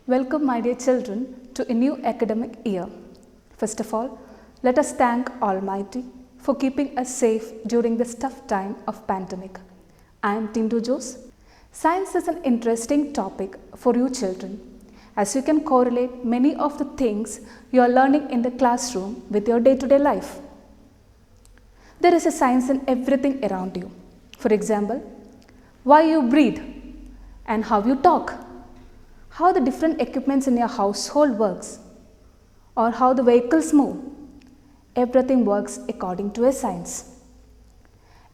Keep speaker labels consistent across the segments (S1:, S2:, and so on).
S1: Welcome, my dear children, to a new academic year. First of all, let us thank Almighty for keeping us safe during this tough time of pandemic. I am Tindu Jose. Science is an interesting topic for you children, as you can correlate many of the things you are learning in the classroom with your day-to-day life. There is a science in everything around you. For example, why you breathe and how you talk, how the different equipments in your household works, or how the vehicles move. Everything works according to a science.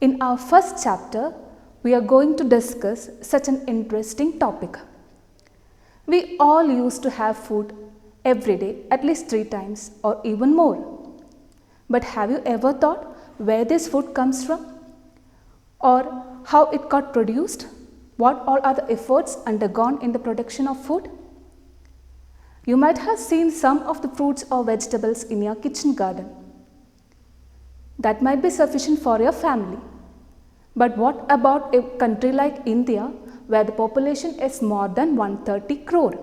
S1: In our first chapter, we are going to discuss such an interesting topic. We all used to have food every day at least 3 times or even more. But have you ever thought where this food comes from? Or how it got produced? What all are the efforts undergone in the production of food? You might have seen some of the fruits or vegetables in your kitchen garden. That might be sufficient for your family. But what about a country like India, where the population is more than 130 crore?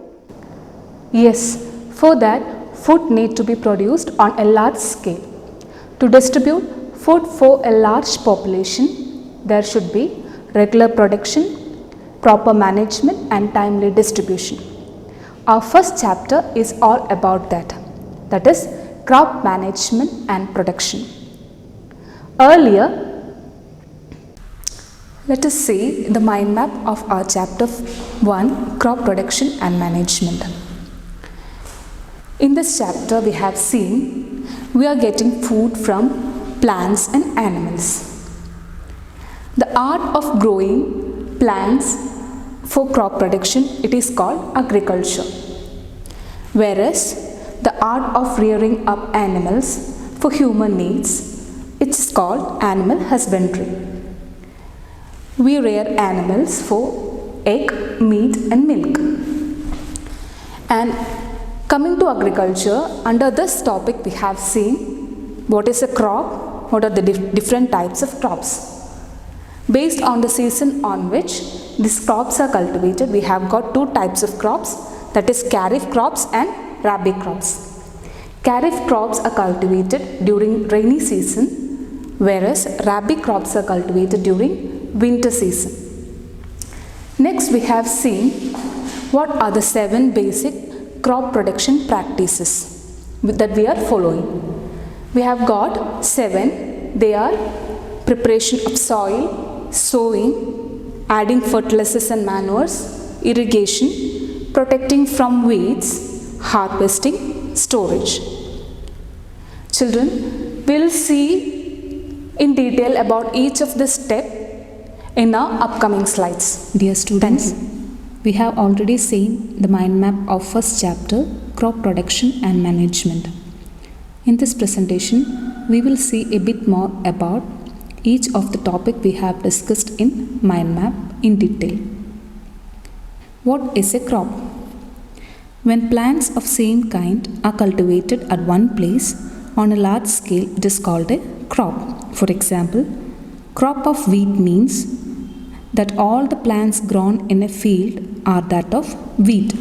S1: Yes, for that, food needs to be produced on a large scale. To distribute food for a large population, there should be regular production, proper management and timely distribution. Our first chapter is all about that is crop management and production. Earlier, let us see the mind map of our chapter 1, crop production and management. In this chapter we have seen we are getting food from plants and animals. The art of growing plants for crop production, it is called agriculture. Whereas the art of rearing up animals for human needs, it is called animal husbandry. We rear animals for egg, meat and milk. And coming to agriculture, under this topic we have seen what is a crop, what are the different types of crops. Based on the season on which these crops are cultivated, we have got 2 types of crops, that is kharif crops and rabi crops. Kharif crops are cultivated during rainy season, whereas rabi crops are cultivated during winter season. Next we have seen what are the 7 basic crop production practices that we are following. We have got 7. They are preparation of soil, sowing, adding fertilizers and manures, irrigation, protecting from weeds, harvesting, storage. Children, we will see in detail about each of this step in our upcoming slides.
S2: Dear students, we have already seen the mind map of first chapter, crop production and management. In this presentation, we will see a bit more about each of the topic we have discussed in mind map in detail. What is a crop? When plants of same kind are cultivated at one place on a large scale, it is called a crop. For example, crop of wheat means that all the plants grown in a field are that of wheat.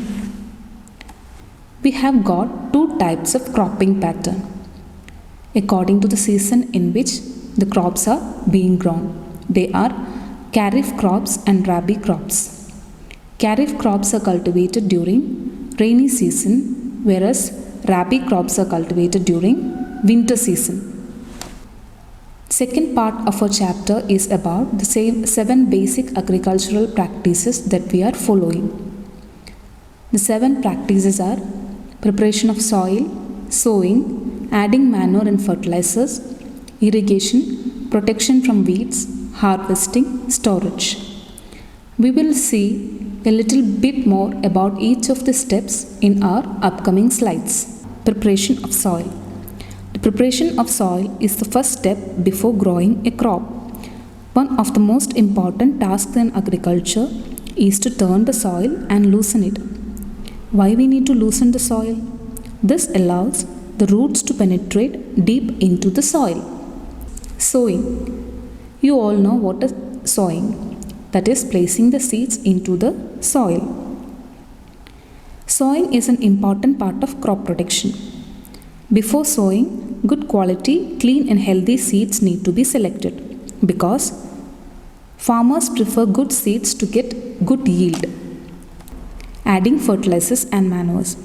S2: We have got 2 types of cropping pattern according to the season in which the crops are being grown. They are kharif crops and rabi crops. Kharif crops are cultivated during rainy season, whereas rabi crops are cultivated during winter season. Second part of our chapter is about the 7 basic agricultural practices that we are following. The 7 practices are preparation of soil, sowing, adding manure and fertilizers, irrigation, protection from weeds, harvesting, storage. We will see a little bit more about each of the steps in our upcoming slides. Preparation of soil. The preparation of soil is the first step before growing a crop. One of the most important tasks in agriculture is to turn the soil and loosen it. Why we need to loosen the soil? This allows the roots to penetrate deep into the soil. Sowing. You all know what is sowing, that is placing the seeds into the soil. Sowing is an important part of crop protection. Before sowing, good quality, clean and healthy seeds need to be selected because farmers prefer good seeds to get good yield. Adding fertilizers and manures.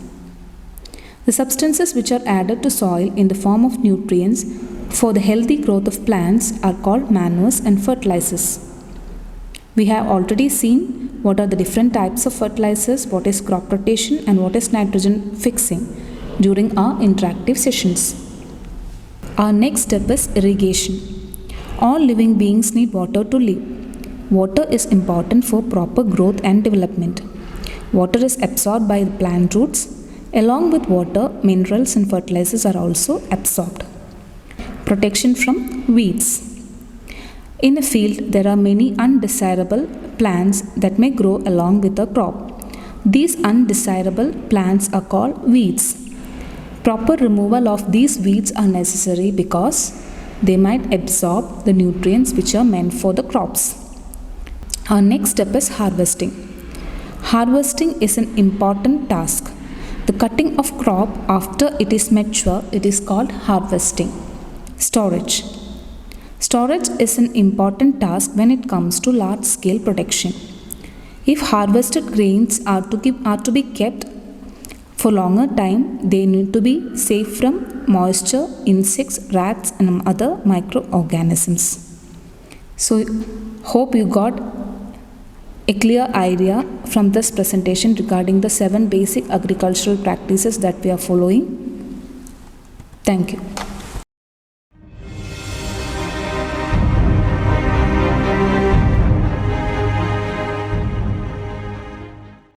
S2: The substances which are added to soil in the form of nutrients for the healthy growth of plants are called manures and fertilizers. We have already seen what are the different types of fertilizers, what is crop rotation and what is nitrogen fixing during our interactive sessions. Our next step is irrigation. All living beings need water to live. Water is important for proper growth and development. Water is absorbed by the plant roots. Along with water, minerals and fertilizers are also absorbed. Protection from weeds. In a field, there are many undesirable plants that may grow along with a crop. These undesirable plants are called weeds. Proper removal of these weeds are necessary because they might absorb the nutrients which are meant for the crops. Our next step is harvesting. Harvesting is an important task. The cutting of crop after it is mature, it is called harvesting. Storage. Storage is an important task when it comes to large scale production. If harvested grains are to be kept for longer time, they need to be safe from moisture, insects, rats and other microorganisms. So hope you got a clear idea from this presentation regarding the 7 basic agricultural practices that we are following. Thank you.